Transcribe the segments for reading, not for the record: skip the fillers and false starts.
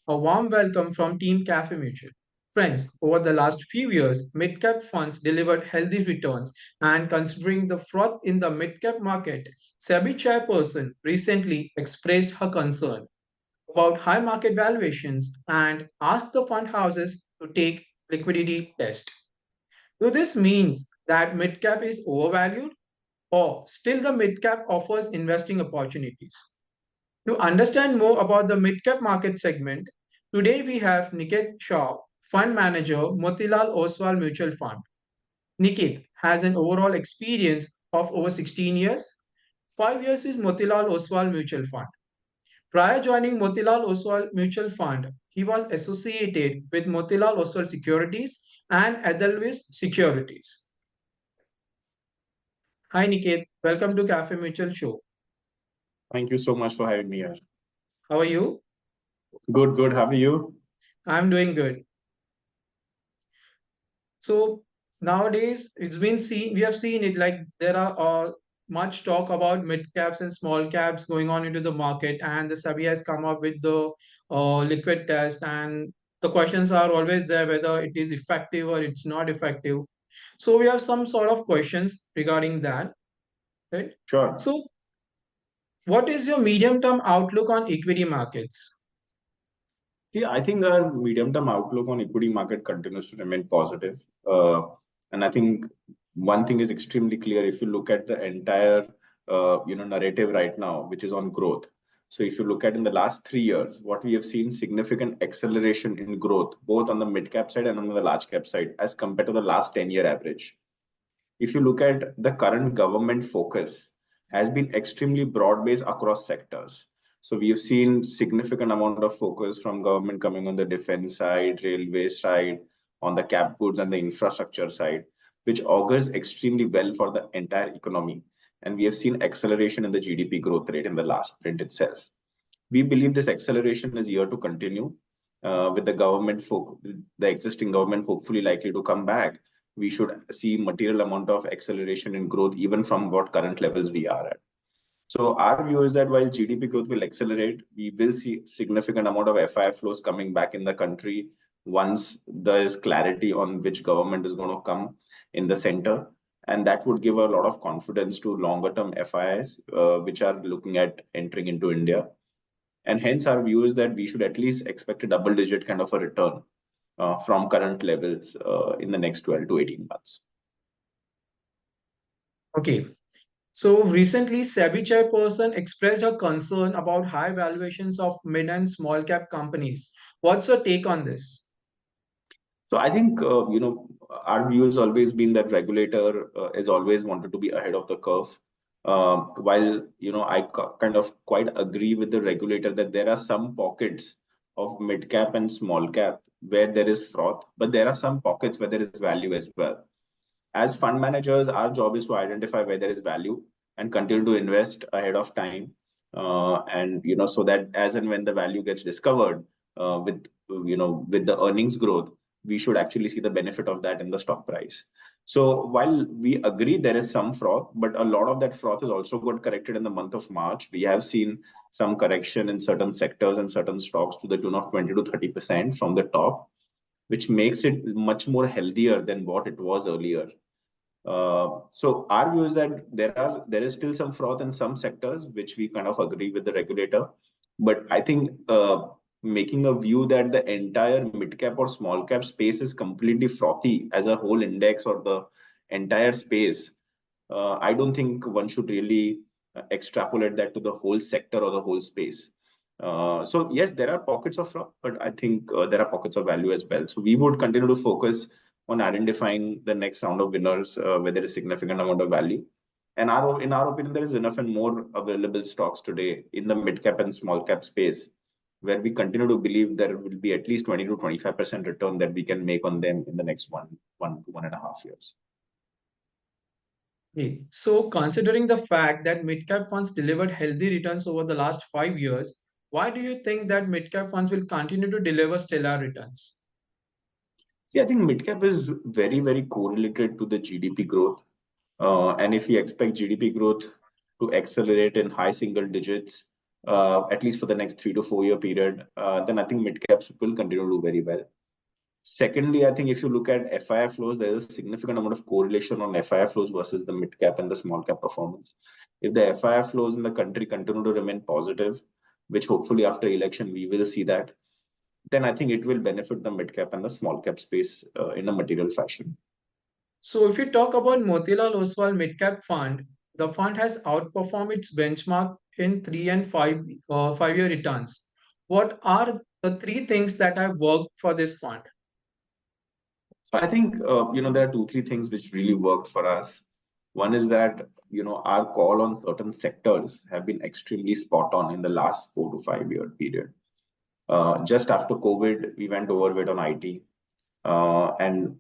a warm welcome from Team Cafe Mutual. Friends, over the last few years, midcap funds delivered healthy returns, and considering the froth in the midcap market, SEBI chairperson recently expressed her concern about high market valuations and asked the fund houses to take liquidity test. Do this means that midcap is overvalued or still the midcap offers investing opportunities? To understand more about the midcap market segment, today we have Niket Shah, fund manager, Motilal Oswal Mutual Fund. Niket has an overall experience of over 16 years. 5 years is Motilal Oswal Mutual Fund. Prior joining Motilal Oswal Mutual Fund, he was associated with Motilal Oswal Securities and Edelweiss Securities. Hi Niket, welcome to Cafe Mutual Show. Thank you so much for having me here. How are you? Good, good. How are you? I'm doing good. So nowadays we have seen it like there are much talk about mid caps and small caps going on into the market, and the SEBI has come up with the liquid test, and the questions are always there whether it is effective or it's not effective. So we have some sort of questions regarding that, right? Sure. So what is your medium-term outlook on equity markets? See, I think our medium-term outlook on equity market continues to remain positive. And I think one thing is extremely clear if you look at the entire narrative right now, which is on growth. So if you look at in the last 3 years, what we have seen significant acceleration in growth, both on the mid cap side and on the large cap side, as compared to the last 10-year average. If you look at the current government focus, has been extremely broad-based across sectors. So we have seen significant amount of focus from government coming on the defense side, railway side, on the cap goods and the infrastructure side, which augurs extremely well for the entire economy. And we have seen acceleration in the GDP growth rate in the last print itself. We believe this acceleration is here to continue with the existing government hopefully likely to come back. We should see material amount of acceleration in growth even from what current levels we are at. So our view is that while GDP growth will accelerate, we will see significant amount of FII flows coming back in the country once there is clarity on which government is going to come in the center. And that would give a lot of confidence to longer term FIIs, which are looking at entering into India. And hence our view is that we should at least expect a double-digit kind of a return from current levels in the next 12 to 18 months. Okay. So recently, SEBI chairperson expressed her concern about high valuations of mid and small cap companies. What's your take on this? So I think our view has always been that regulator is always wanted to be ahead of the curve. While I kind of quite agree with the regulator that there are some pockets of mid cap and small cap where there is froth, but there are some pockets where there is value as well. As fund managers, our job is to identify where there is value and continue to invest ahead of time, and so that as and when the value gets discovered with the earnings growth, we should actually see the benefit of that in the stock price. So while we agree there is some froth, but a lot of that froth is also got corrected in the month of March. We have seen some correction in certain sectors and certain stocks to the tune of 20 to 30% from the top, which makes it much more healthier than what it was earlier. So our view is that there is still some froth in some sectors, which we kind of agree with the regulator. But I think making a view that the entire mid cap or small cap space is completely frothy as a whole index or the entire space, I don't think one should really extrapolate that to the whole sector or the whole space. So yes, there are pockets of froth, but I think there are pockets of value as well. So we would continue to focus on identifying the next round of winners where there is significant amount of value. And in our opinion, there is enough and more available stocks today in the mid cap and small cap space, where we continue to believe there will be at least 20 to 25% return that we can make on them in the next 1.5 years. Okay. So considering the fact that mid-cap funds delivered healthy returns over the last 5 years, why do you think that mid-cap funds will continue to deliver stellar returns? See, I think mid-cap is very, very correlated to the GDP growth. And if we expect GDP growth to accelerate in high single digits, at least for the next 3 to 4 year period, then I think mid caps will continue to do very well. Secondly, I think if you look at FII flows, there is a significant amount of correlation on FII flows versus the mid cap and the small cap performance. If the FII flows in the country continue to remain positive, which hopefully after election we will see that, then I think it will benefit the mid cap and the small cap space in a material fashion. So if you talk about Motilal Oswal Midcap Fund, the fund has outperformed its benchmark in 3 and 5 year returns. What are the three things that have worked for this fund? So I think there are 2, 3 things which really worked for us. One is that our call on certain sectors have been extremely spot on in the last 4 to 5 year period. Just after COVID, we went overweight on IT. And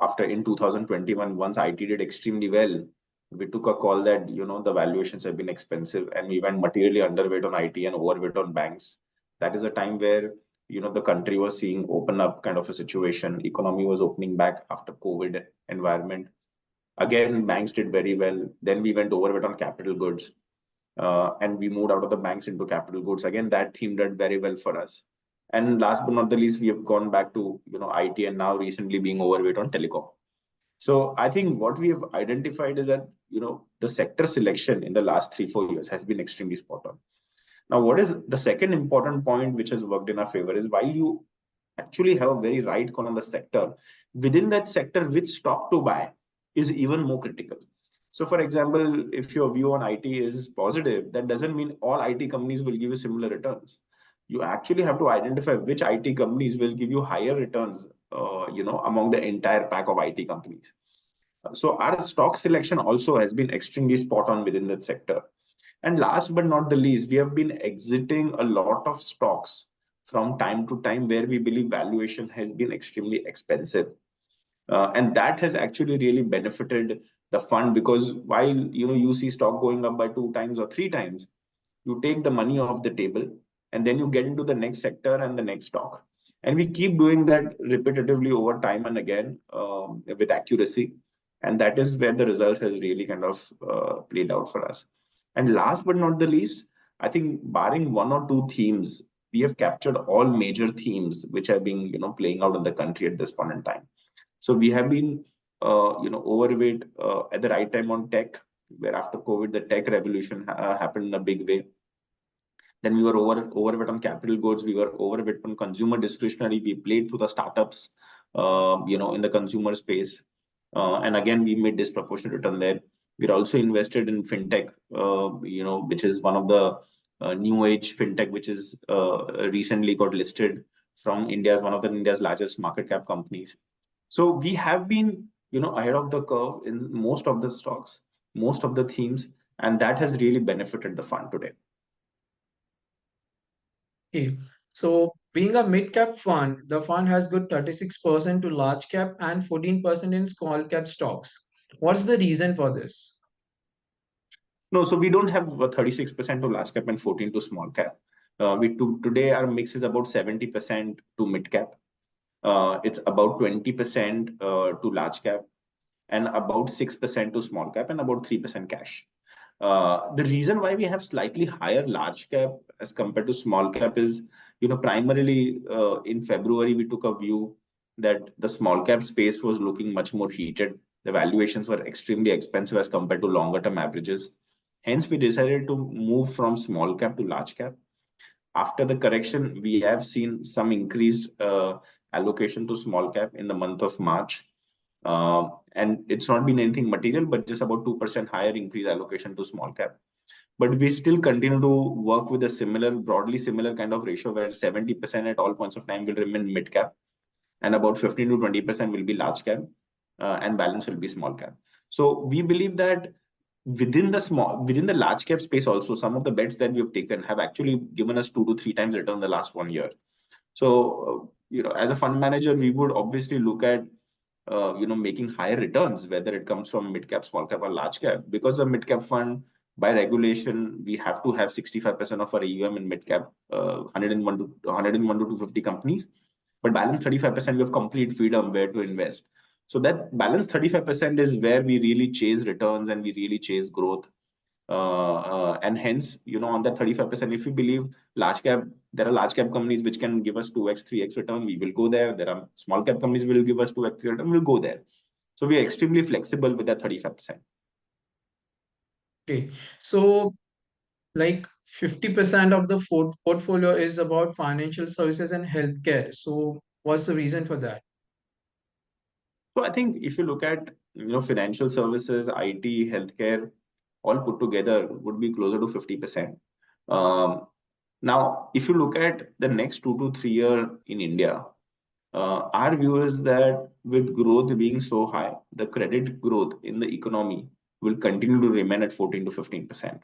after in 2021, once IT did extremely well, we took a call that the valuations have been expensive, and we went materially underweight on IT and overweight on banks. That is a time where the country was seeing open up kind of a situation. Economy was opening back after COVID environment. Again, banks did very well. Then we went overweight on capital goods, and we moved out of the banks into capital goods. Again, that theme did very well for us. And last but not the least, we have gone back to IT, and now recently being overweight on telecom. So I think what we have identified is that the sector selection in the last 3, 4 years has been extremely spot on. Now, what is the second important point which has worked in our favor is while you actually have a very right call on the sector, within that sector, which stock to buy is even more critical. So, for example, if your view on IT is positive, that doesn't mean all IT companies will give you similar returns. You actually have to identify which IT companies will give you higher returns, among the entire pack of IT companies. So our stock selection also has been extremely spot on within that sector. And last but not the least, we have been exiting a lot of stocks from time to time where we believe valuation has been extremely expensive. And that has actually really benefited the fund, because while you see stock going up by 2 times or 3 times, you take the money off the table and then you get into the next sector and the next stock. And we keep doing that repetitively over time and again with accuracy. And that is where the result has really kind of played out for us. And last but not the least, I think barring 1 or 2 themes, we have captured all major themes which have been playing out in the country at this point in time. So we have been overweight at the right time on tech, where after COVID the tech revolution happened in a big way. Then we were overweight on capital goods. We were overweight on consumer discretionary. We played to the startups, in the consumer space. And again, we made disproportionate return there. We're also invested in fintech, which is one of the new age fintech, which is recently got listed from one of India's largest market cap companies. So we have been, ahead of the curve in most of the stocks, most of the themes, and that has really benefited the fund today. Okay. So being a mid-cap fund, the fund has good 36% to large cap and 14% in small cap stocks. What's the reason for this? No, so we don't have 36% to large cap and 14 to small cap. Today our mix is about 70% to mid cap. It's about 20% to large cap, and about 6% to small cap, and about 3% cash. The reason why we have slightly higher large cap as compared to small cap is, primarily in February, we took a view that the small cap space was looking much more heated. The valuations were extremely expensive as compared to longer term averages. Hence, we decided to move from small cap to large cap. After the correction, we have seen some increased allocation to small cap in the month of March. And it's not been anything material, but just about 2% higher increase allocation to small cap. But we still continue to work with a broadly similar kind of ratio where 70% at all points of time will remain mid cap, and about 15 to 20% will be large cap, and balance will be small cap. So we believe that within the large cap space also, some of the bets that we have taken have actually given us 2 to 3 times return in the last 1 year. So, as a fund manager, we would obviously look at making higher returns, whether it comes from mid cap, small cap, or large cap. Because a mid cap fund, by regulation, we have to have 65% of our AUM in mid cap, 101 to 250 companies. But balance 35%, we have complete freedom where to invest. So that balance 35% is where we really chase returns and we really chase growth. And hence, on that 35%, if you believe large cap, there are large cap companies which can give us 2x, 3x return, we will go there. There are small cap companies will give us 2x return, we'll go there. So we are extremely flexible with that 35%. Okay. So like 50% of the portfolio is about financial services and healthcare. So what's the reason for that? So I think if you look at financial services, IT, healthcare, all put together would be closer to 50%. Now, if you look at the next 2 to 3 year in India, our view is that with growth being so high, the credit growth in the economy will continue to remain at 14 to 15%.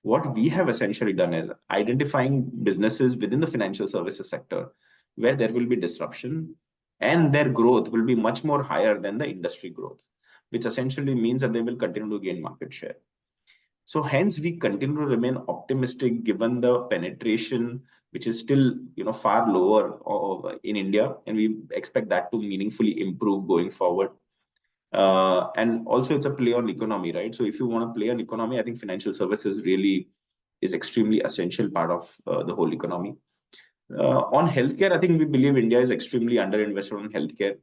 What we have essentially done is identifying businesses within the financial services sector where there will be disruption and their growth will be much more higher than the industry growth, which essentially means that they will continue to gain market share. So hence we continue to remain optimistic given the penetration, which is still far lower in India, and we expect that to meaningfully improve going forward. And also it's a play on economy, right? So if you want to play on economy, I think financial services really is extremely essential part of the whole economy. On healthcare, I think we believe India is extremely underinvested on healthcare.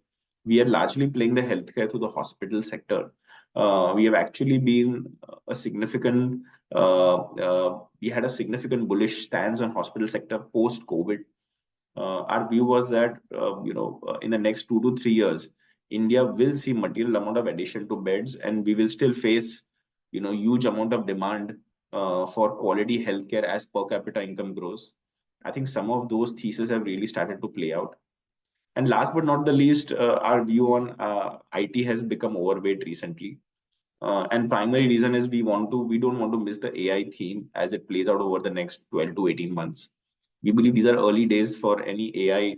We are largely playing the healthcare through the hospital sector. We have actually been a significant, we had a significant bullish stance on hospital sector post COVID. Our view was that in the next 2 to 3 years, India will see material amount of addition to beds, and we will still face huge amount of demand for quality healthcare as per capita income grows. I think some of those theses have really started to play out. And last but not the least, our view on IT has become overweight recently. And primary reason is we don't want to miss the AI theme as it plays out over the next 12 to 18 months. We believe these are early days for any AI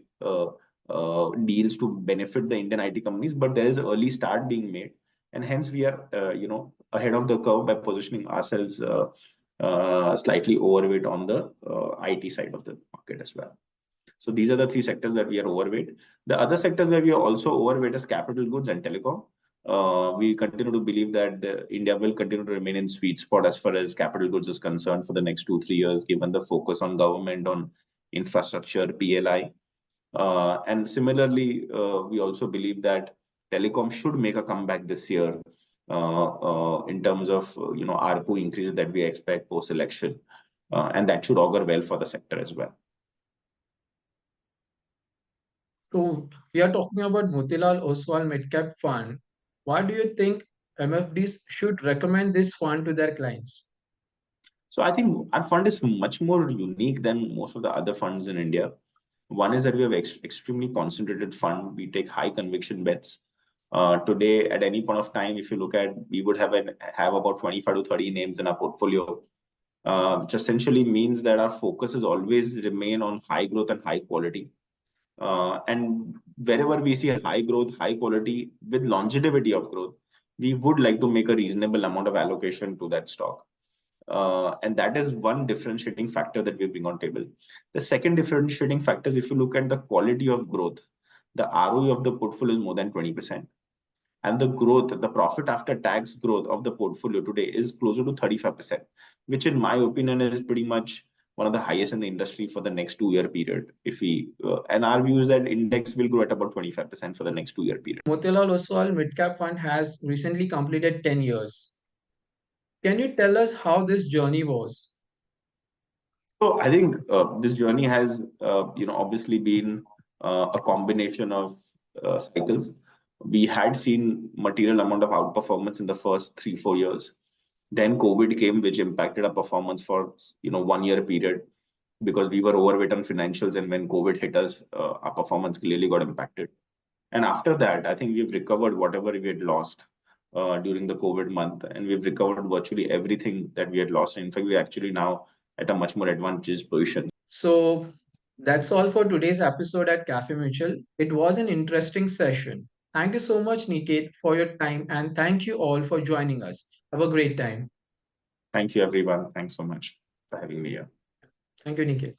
deals to benefit the Indian IT companies, but there is an early start being made, and hence we are ahead of the curve by positioning ourselves slightly overweight on the IT side of the market as well. So these are the three sectors that we are overweight. The other sectors where we are also overweight is capital goods and telecom. We continue to believe that India will continue to remain in sweet spot as far as capital goods is concerned for the next 2 3 years, given the focus on government on infrastructure, PLI. And similarly, we also believe that telecom should make a comeback this year in terms of ARPU increases that we expect post election, and that should augur well for the sector as well. So we are talking about Motilal Oswal Midcap Fund. Why do you think MFDs should recommend this fund to their clients? So I think our fund is much more unique than most of the other funds in India. One is that we have extremely concentrated fund. We take high conviction bets. Today, at any point of time, if you look at, we would have about 25 to 30 names in our portfolio, which essentially means that our focus is always remain on high growth and high quality. And wherever we see a high growth, high quality with longevity of growth, we would like to make a reasonable amount of allocation to that stock. And that is one differentiating factor that we bring on table. The second differentiating factor is if you look at the quality of growth, the ROE of the portfolio is more than 20%. And the growth, the profit after tax growth of the portfolio today is closer to 35%, which in my opinion is pretty much one of the highest in the industry for the next 2 year period. If we and our view is that index will grow at about 25% for the next 2 year period. Motilal Oswal Midcap Fund has recently completed 10 years. Can you tell us how this journey was? So I think this journey has, obviously been a combination of cycles. We had seen material amount of outperformance in the first 3 4 years. Then COVID came, which impacted our performance for 1 year period because we were overweight on financials, and when COVID hit us, our performance clearly got impacted. And after that, I think we've recovered whatever we had lost during the COVID month, and we've recovered virtually everything that we had lost. In fact, we're actually now at a much more advantageous position. So that's all for today's episode at Cafe Mutual. It was an interesting session. Thank you so much, Niket, for your time, and thank you all for joining us. Have a great time. Thank you, everyone. Thanks so much for having me here. Thank you, Niket.